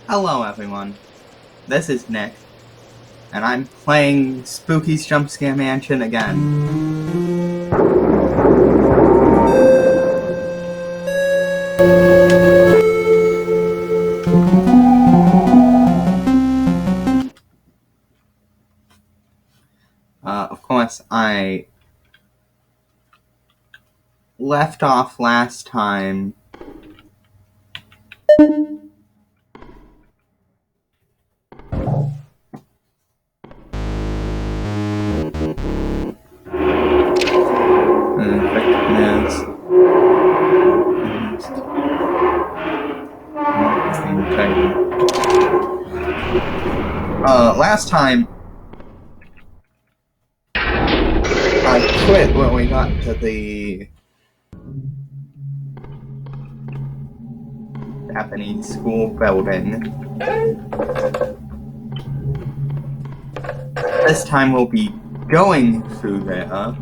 Hello everyone, this is Nick, and I'm playing Spooky's Jump Scare Mansion again. Of course, I left off last time last time I quit when we got to the Japanese school building. This time we'll be going through there.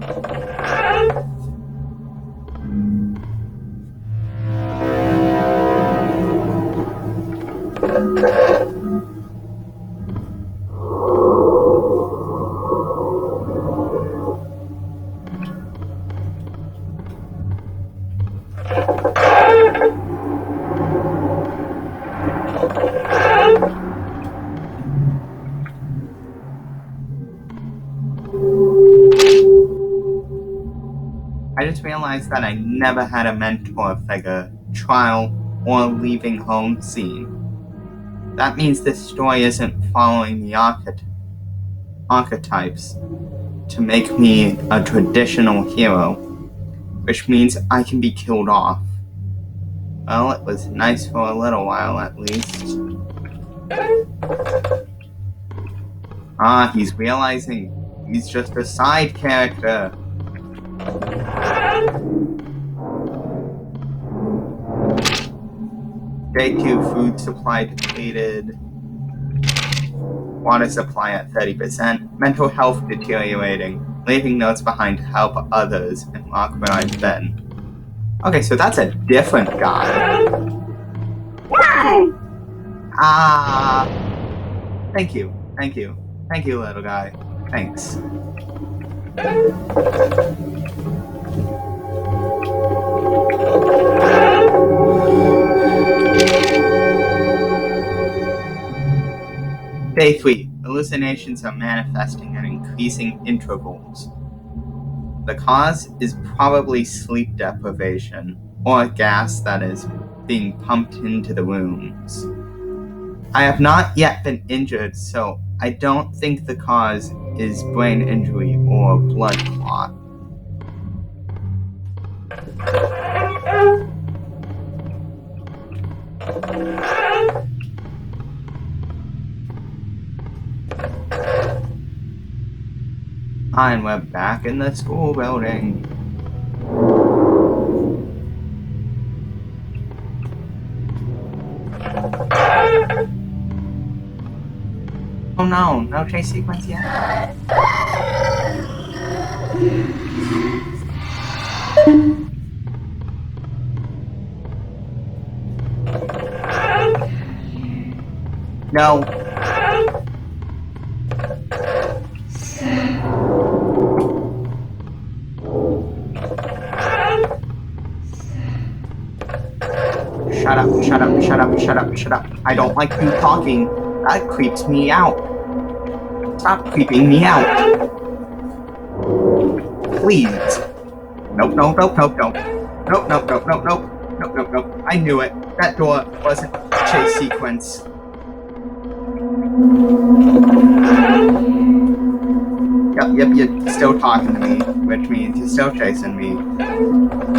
I just realized that I never had a mentor figure, trial, or leaving home scene. That means this story isn't following the archetypes to make me a traditional hero, which means I can be killed off. Well, it was nice for a little while at least. He's realizing he's just a side character. Day 2 food supply depleted. Water supply at 30%. Mental health deteriorating. Leaving notes behind to help others and lock where I've been. Okay, so that's a different guy. Thank you. Thank you, little guy. Thanks. Day 3. Hallucinations are manifesting at increasing intervals. The cause is probably sleep deprivation, or gas that is being pumped into the rooms. I have not yet been injured, so I don't think the cause is brain injury or blood clot. And we're back in the school building. Oh no, no chase sequence yet. No. Shut up. I don't like you talking. That creeps me out. Stop creeping me out. Please. Nope. I knew it. That door wasn't a chase sequence. Yep, you're still talking to me, which means you're still chasing me,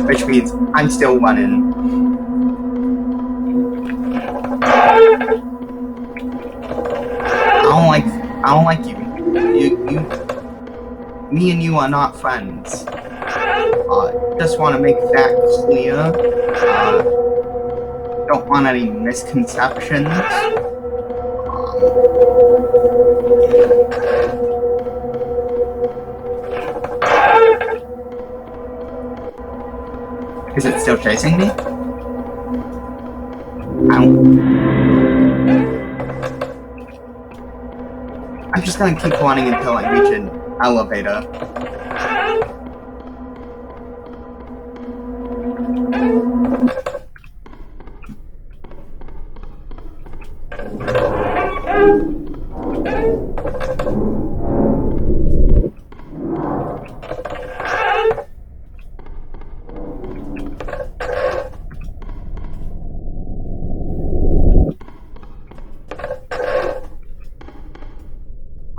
which means I'm still running. I don't like you. Me and you are not friends. Just want to make that clear. Don't want any misconceptions. Is it still chasing me? Ow. I'm just gonna keep running until I reach an elevator.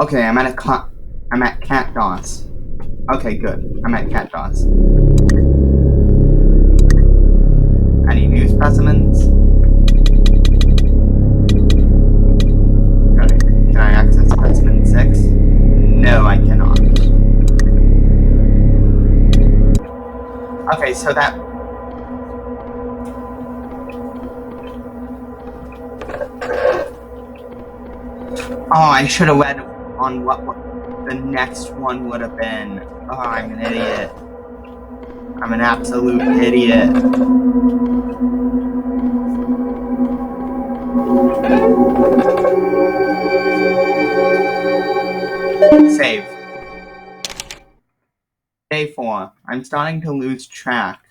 Okay, I'm at Cat DOS. Okay, good. I'm at Cat DOS. Any new specimens? Okay. Can I access specimen 6? No, I cannot. Okay, so that... Oh, I should have read on what the next one would have been. Oh, I'm an idiot. I'm an absolute idiot. Save. Day 4. I'm starting to lose track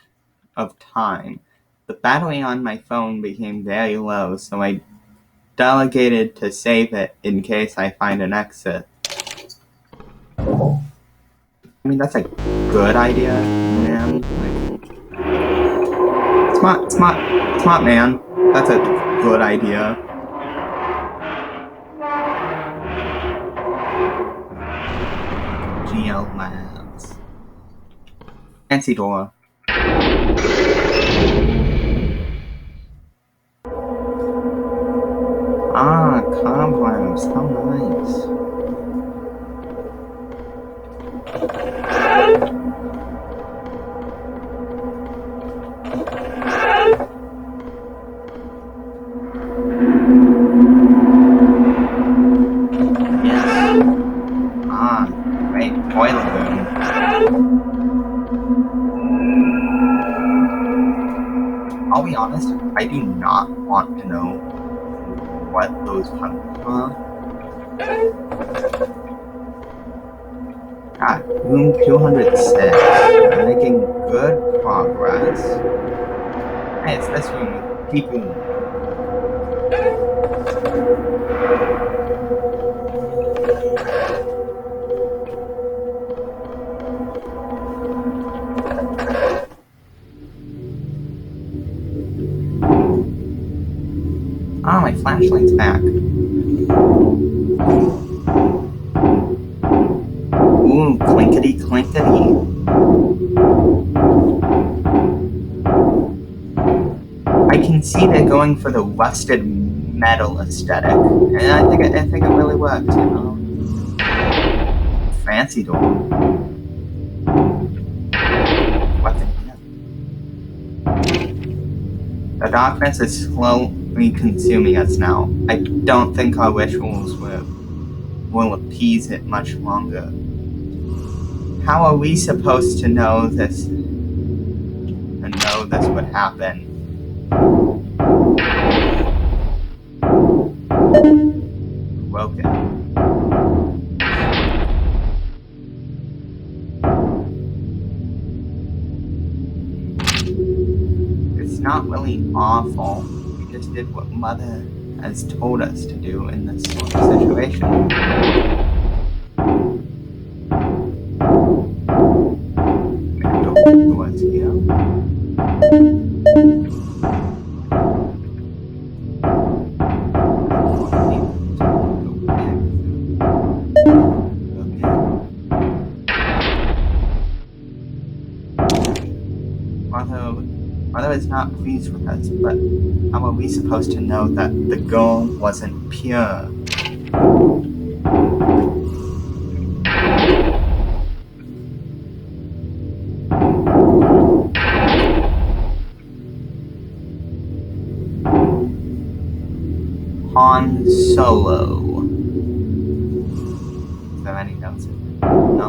of time. The battery on my phone became very low, so I delegated to save it in case I find an exit. I mean, that's a good idea, man. Like, smart man. That's a good idea. GL Labs. Fancy door. Ah, cobwebs. How nice. Yes. Ah, great. Boiler room. I'll be honest, I do not want to know what those pumpkins are. God, room 206. I'm making good progress. Hey, it's this room with people. Ah, my flashlight's back. Ooh, clinkety clinkety. I can see they're going for the rusted metal aesthetic, and I think it really works, you know. Fancy door. What's in here? The darkness is slowly consuming us now. I don't think our rituals will appease it much longer. How are we supposed to know this and know this would happen? Broken. It's not really awful. We just did what Mother has told us to do in this sort of situation. What's here? Mother is not pleased with us, but how are we supposed to know that the girl wasn't pure? Han Solo. Is there any notes in there? No?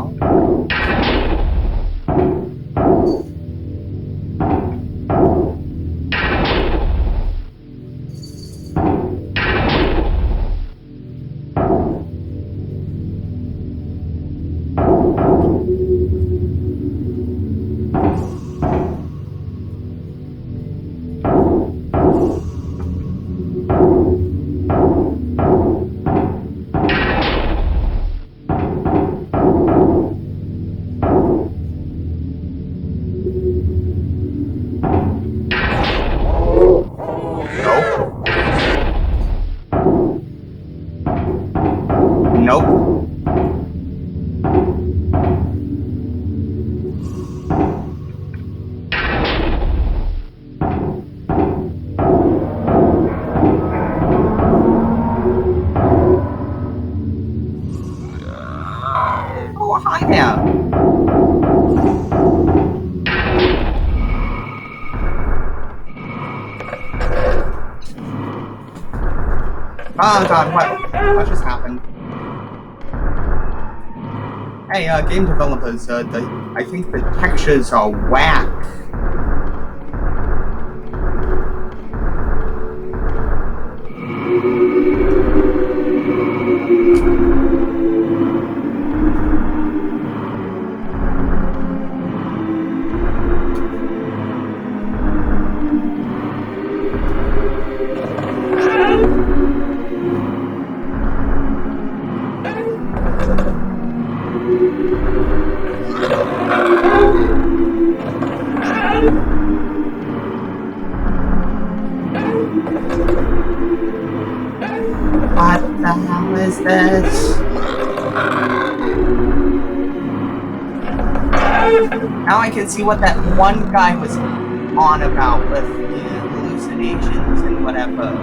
Yeah. Oh god, what just happened? Hey, game developers, I think the textures are whack. What the hell is this? Now I can see what that one guy was on about with hallucinations and whatever.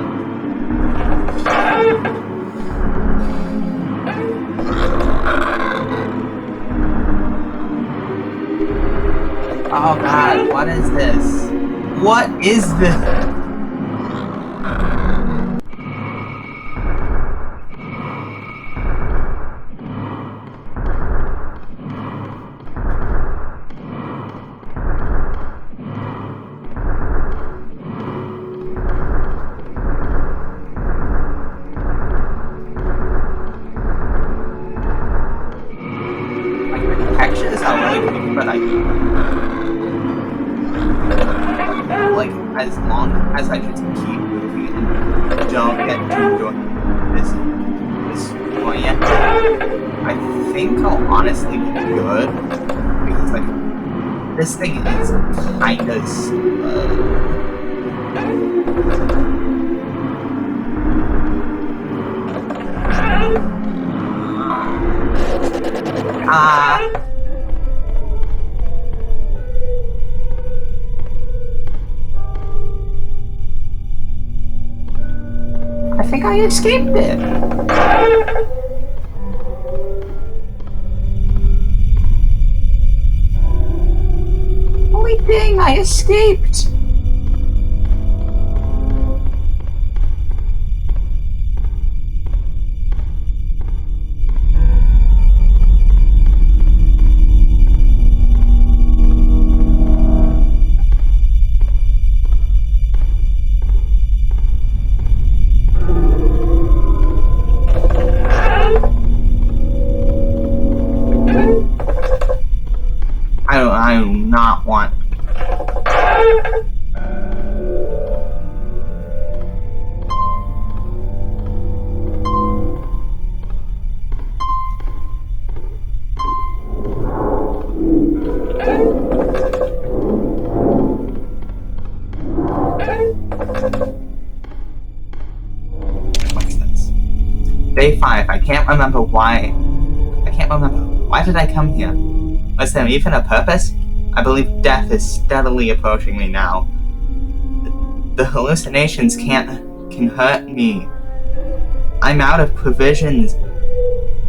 Oh god, what is this? What is this? Textures are really pretty, but like, as long as I just keep moving and don't get to this point, I think I'll honestly be good, because, like, this thing is kinda slow. I think I escaped it. Holy thing, I escaped. I do not want. What's this? Day 5. I can't remember why. Why did I come here? Was there even a purpose? I believe death is steadily approaching me now. The hallucinations can hurt me. I'm out of provisions,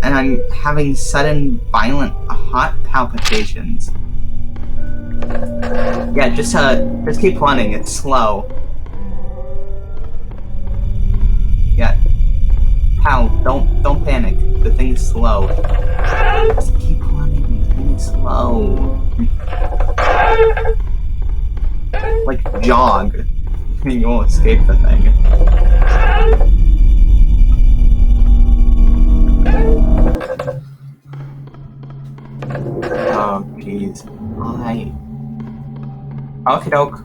and I'm having sudden, violent heart palpitations. Yeah, just keep running. It's slow. Yeah, pal, don't panic. The thing's slow. Just keep running. The thing's slow. Like jog. You'll escape the thing. Oh, jeez. Alright. Okie doke.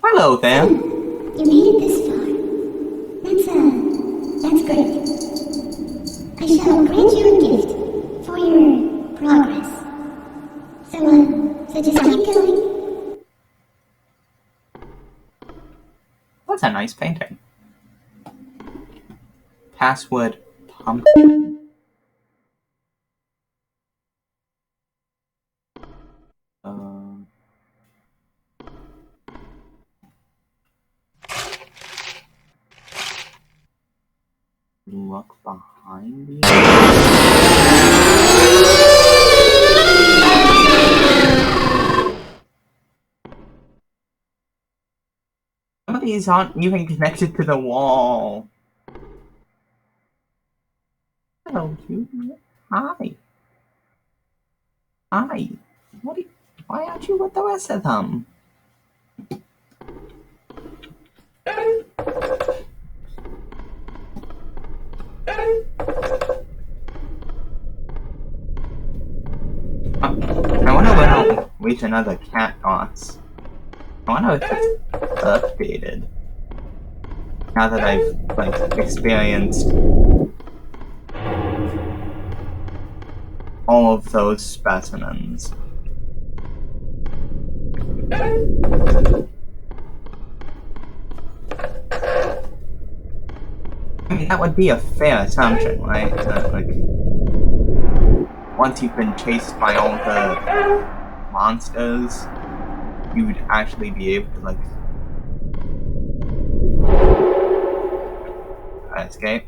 Hello there. You made it this far. That's great. I shall grant you a gift for your progress. So just keep going. That's a nice painting. Password pumpkin. Uh, look behind you. Some of these aren't even connected to the wall. Hello, you. Hi. Hi. Why aren't you with the rest of them? I wonder when I'll reach another cat boss. I wonder if it's updated. Now that I've experienced all of those specimens. I mean, that would be a fair assumption, right? That, once you've been chased by all the monsters, you would actually be able to, escape.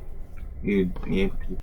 You'd be able to.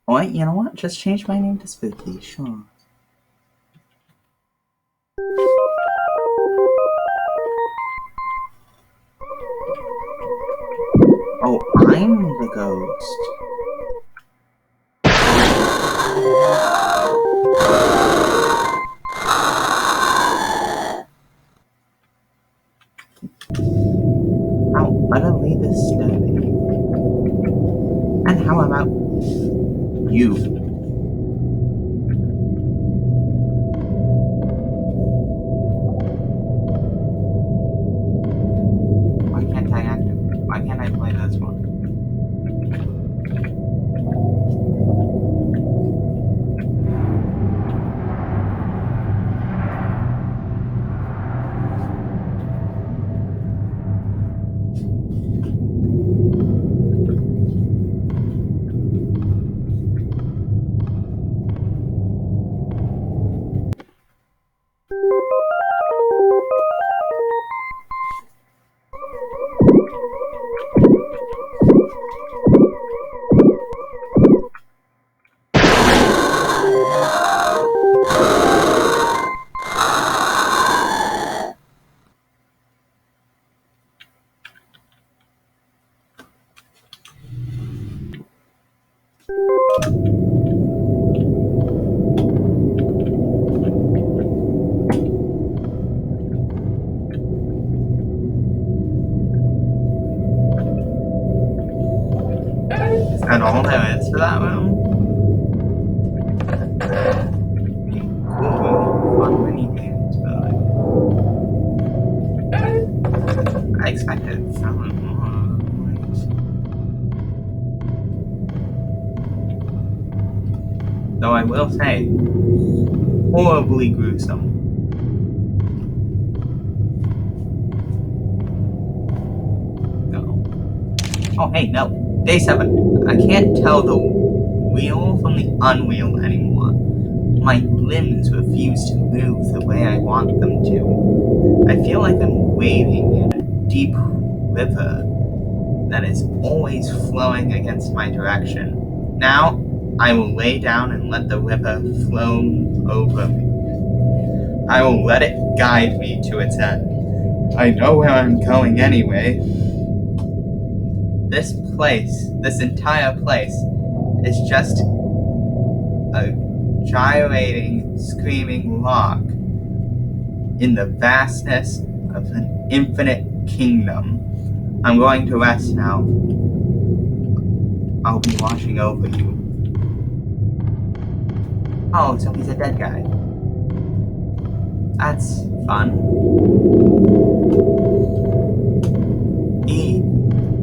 Or, you know what? Just change my name to Spooky, sure. Oh, I'm the ghost. How utterly disturbing. And how about you? Why can't I play this one? to that room. Cool, fun mini games, but I expected something more. Though I will say, horribly gruesome. No. Oh, hey, no. Day 7. I can't tell the real from the unreal anymore. My limbs refuse to move the way I want them to. I feel like I'm wading in a deep river that is always flowing against my direction. Now, I will lay down and let the river flow over me. I will let it guide me to its end. I know where I'm going anyway. This entire place, is just a gyrating, screaming rock in the vastness of an infinite kingdom. I'm going to rest now. I'll be watching over you. Oh, so he's a dead guy. That's fun.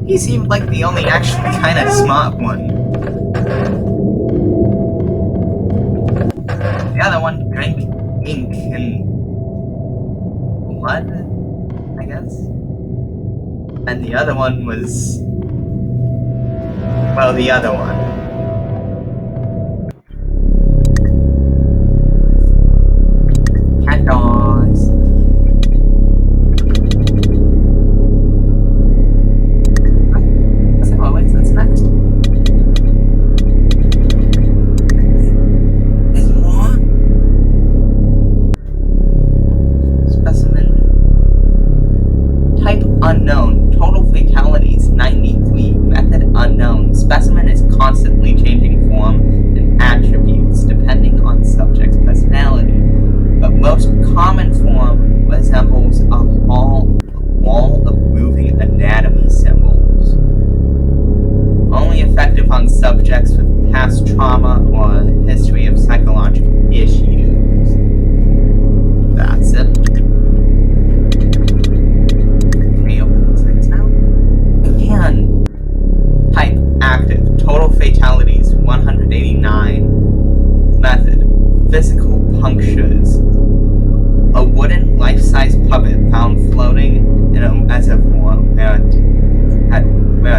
He seemed like the only actually kind of smart one. The other one drank ink and blood, I guess. And the other one was... well, the other one. Cat dogs. So, what's next? There's more? Specimen. Type unknown. Total fatalities 93. Method unknown. Specimen is constantly changing form and attributes depending on subject's personality. But most common form resembles a wall of moving anatomy symbols. Only effective on subjects with past trauma or a history of psychological issues. That's it. Can we open things now? Again. Type active. Total fatalities 189. Method. Physical punctures. A wooden life-size puppet found floating in a reservoir where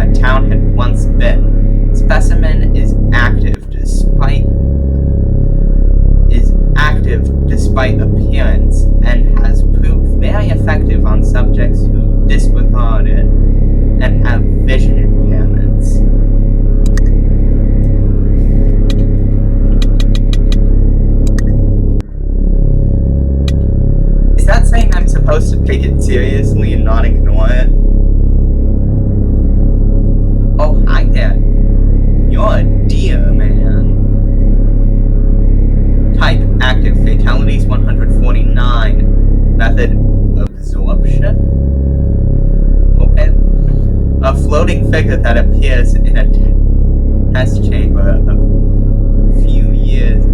a town had once been. Specimen is active despite appearance and has proved very effective on subjects who disregard it and have vision impairments. Is that saying I'm supposed to take it seriously and not ignore it? Oh, hi there. You're a deer, man. Type active fatalities 149. Method absorption? Okay. A floating figure that appears in a test chamber a few years.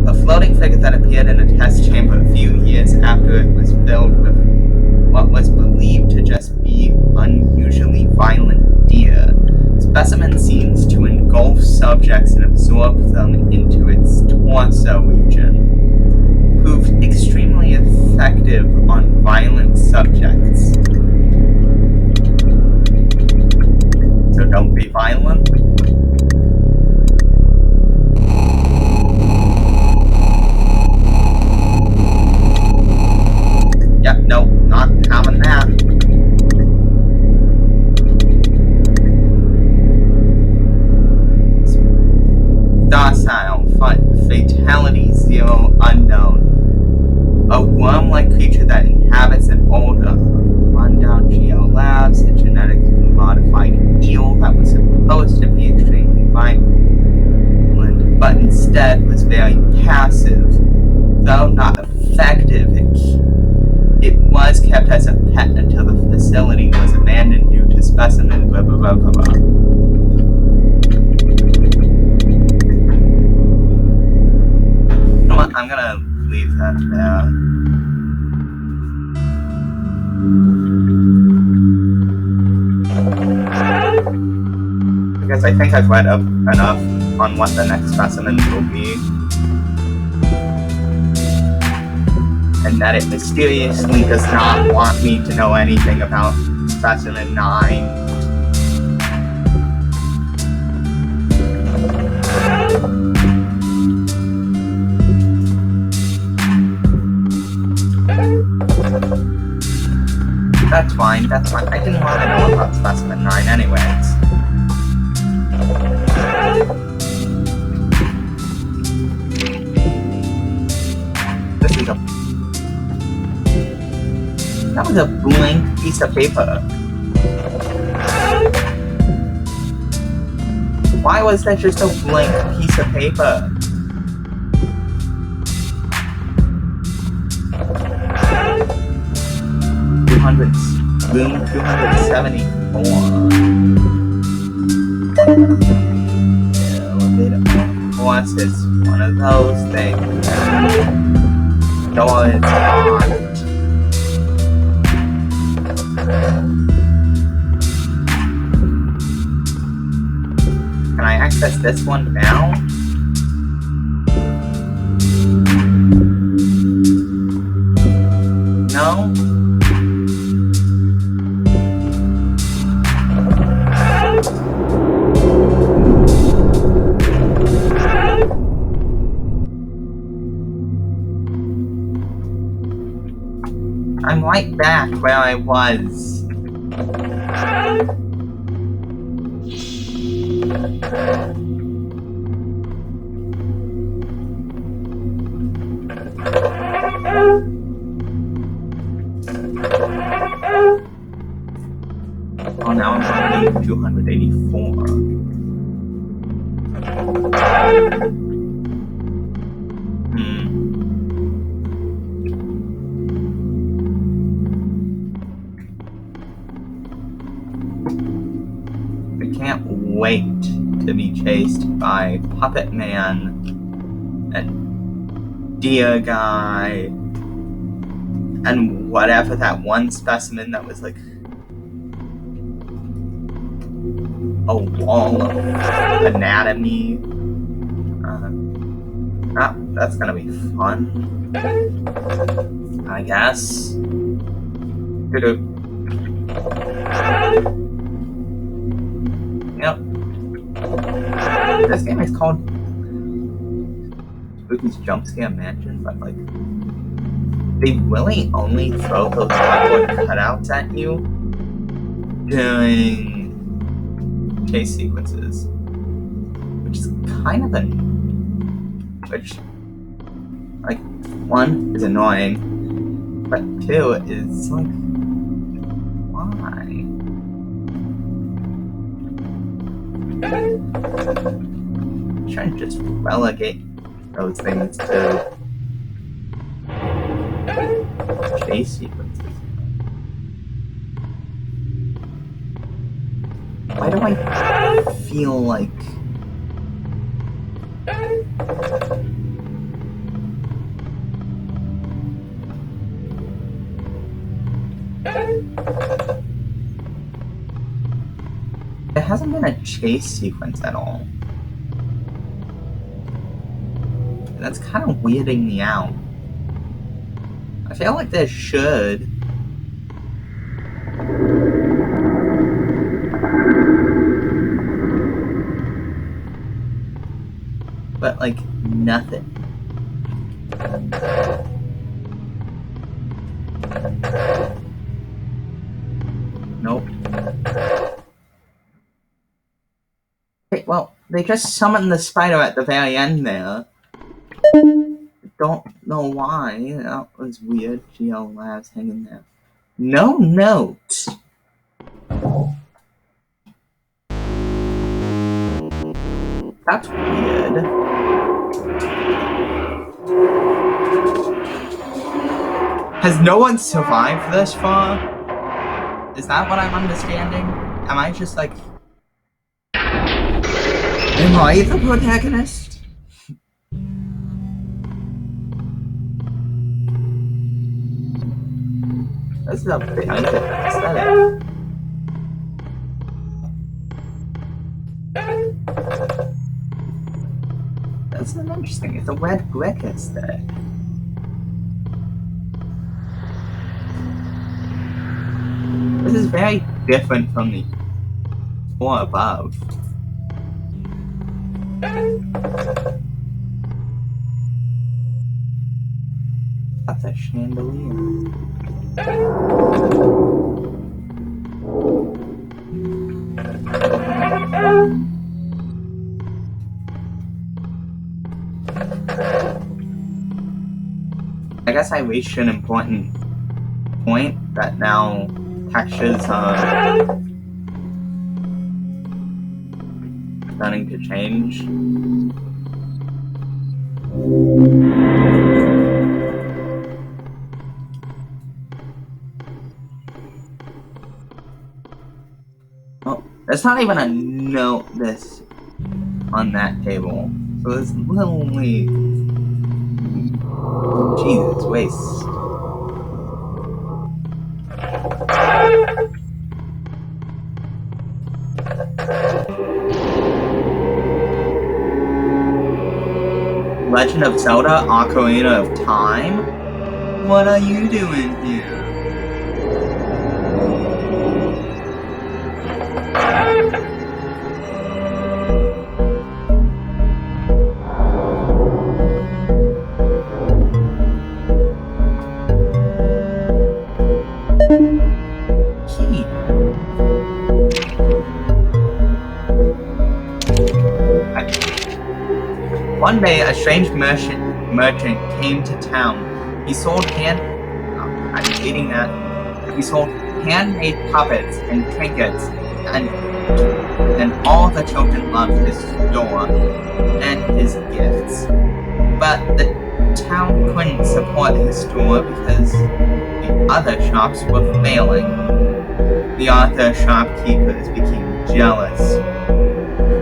A floating figure that appeared in a test chamber a few years after it was filled with what was believed to just be unusually violent deer. Specimen seems to engulf subjects and absorb them into its torso region. Proved extremely effective on violent subjects. So don't be violent. Yep, nope, not having that. Docile, fatality 0 unknown. A worm-like creature that inhabits an old rundown GL labs, a genetically modified eel that was supposed to be extremely violent, but instead was very passive. Though not effective, it was kept as a pet until the facility was abandoned due to specimen blah blah blah blah blah. I'm gonna leave that there. Because I think I've read up enough on what the next specimens will be. And that it mysteriously does not want me to know anything about specimen 9. That's fine, that's fine. I didn't want to know about specimen 9 anyways. This is that was a blank piece of paper. Why was that just a blank piece of paper? Room 274. Elevator, of course, it's one of those things. Door is locked. Can I access this one now? No? I'm right back where I was. Oh, now I'm on 284. I can't wait to be chased by Puppet Man and Deer Guy and whatever that one specimen that was like a wall of anatomy. That's gonna be fun, I guess. Yep. This game is called Spooky's Jump Scare Mansion, but like they really only throw those cardboard cutouts at you during chase sequences, which is kind of which, like, one is annoying, but two is like, why? I'm trying to just relegate those things to chase sequences. Why do I feel like there hasn't been a chase sequence at all? And that's kind of weirding me out. I feel like there should. But like nothing. Nope. Okay, well, they just summoned the spider at the very end there. Don't know why. That was weird. GL Labs hanging there. No note. That's weird. Has no one survived this far? Is that what I'm understanding? Am I just like... Am I the protagonist? This is a very good aesthetic. That's not interesting. It's a red brick aesthetic. This is very different from the floor above. That's a chandelier. I guess I reached an important point that now textures are starting to change. Oh, there's not even a note this on that table. So there's literally Jesus waste. Legend of Zelda Ocarina of Time? What are you doing here? One day, a strange merchant came to town. He sold He sold handmade puppets and trinkets, and all the children loved his store and his gifts. But the town couldn't support his store because the other shops were failing. The other shopkeepers became jealous.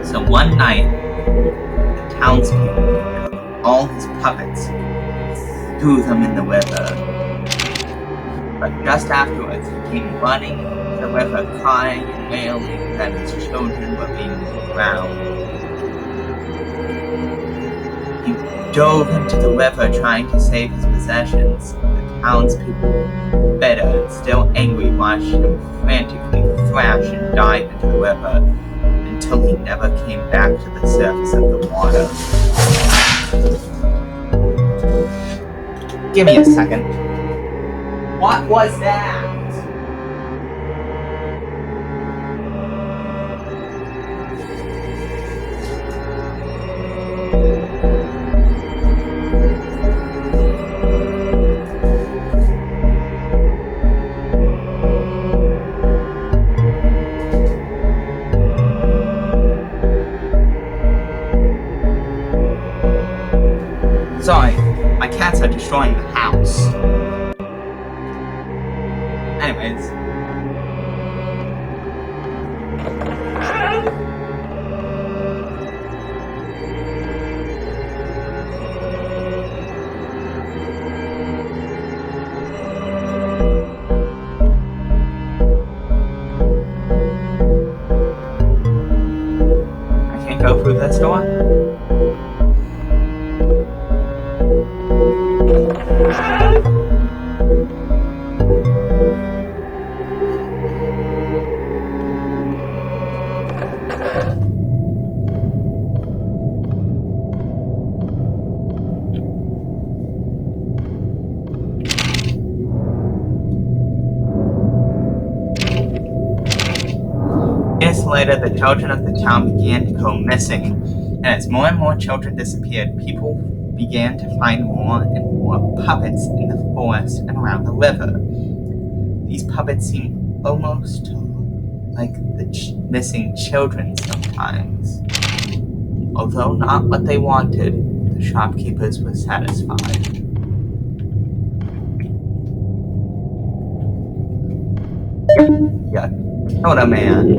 So one night, townspeople took all his puppets, threw them in the river. But just afterwards, he came running to the river, crying and wailing that his children were being drowned. He dove into the river trying to save his possessions. The townspeople, bitter and still angry, watched him frantically thrash and dive into the river until he never came back to the surface of the water. Give me a second. What was that? Sorry, my cats are destroying the house. Anyways. I can't go through this door? Years later, the children of the town began to go missing, and as more and more children disappeared, people began to find more and more puppets in the forest and around the river. These puppets seemed almost like the missing children sometimes. Although not what they wanted, the shopkeepers were satisfied. Yeah, Yoda Man.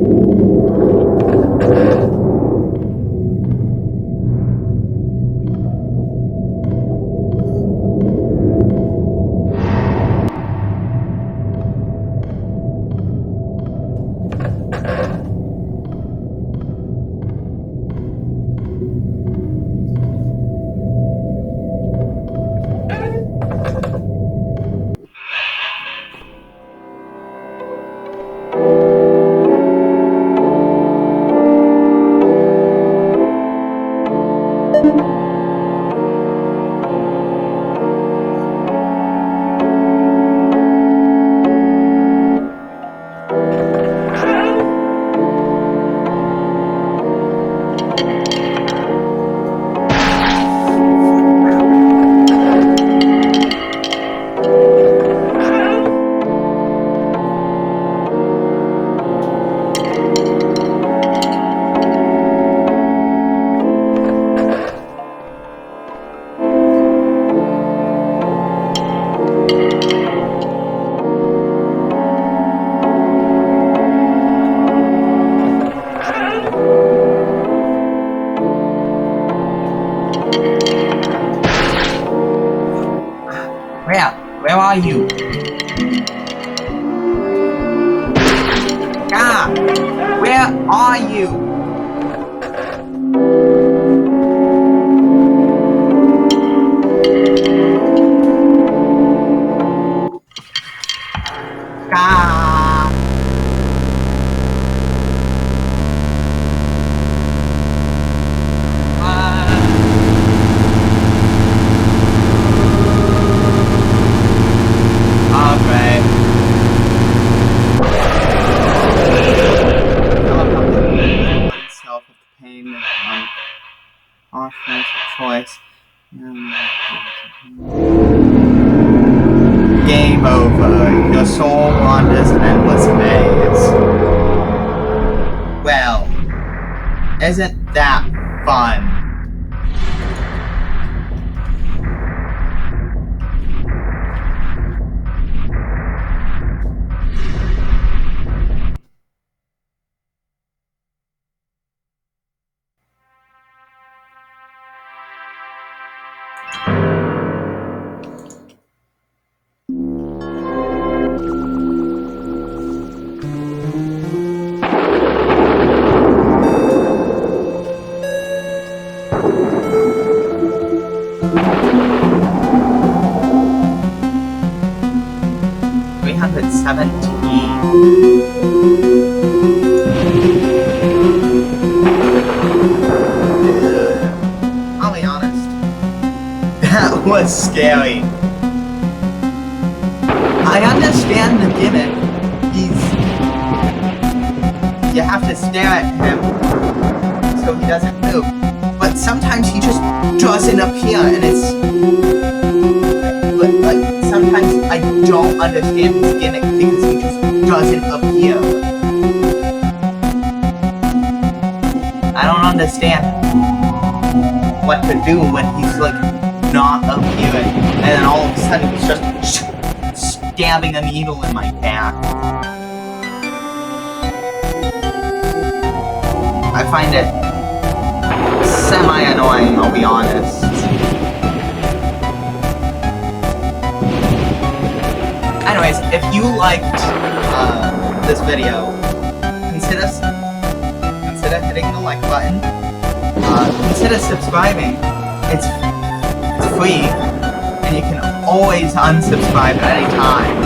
Where are you? Ah! Where are you? Ah! Alright. Oneself of pain and harshness of choice. Game over. Your soul wanders an endless maze. Well, isn't that fun? I'll be honest. That was scary. I understand the gimmick. You have to stare at him so he doesn't move. But sometimes he just doesn't appear, and it's like sometimes I don't understand his gimmick because he just doesn't appear. I don't understand what to do when he's like not appearing, and then all of a sudden he's just stabbing a needle in my back. I find it semi-annoying, I'll be honest. Anyways, if you liked this video, consider hitting the like button. Consider subscribing. It's free, and you can always unsubscribe at any time.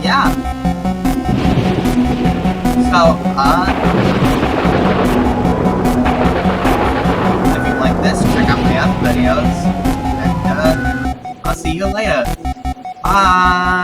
Yeah. So, if you like this, check out my other videos, and I'll see you later. Bye!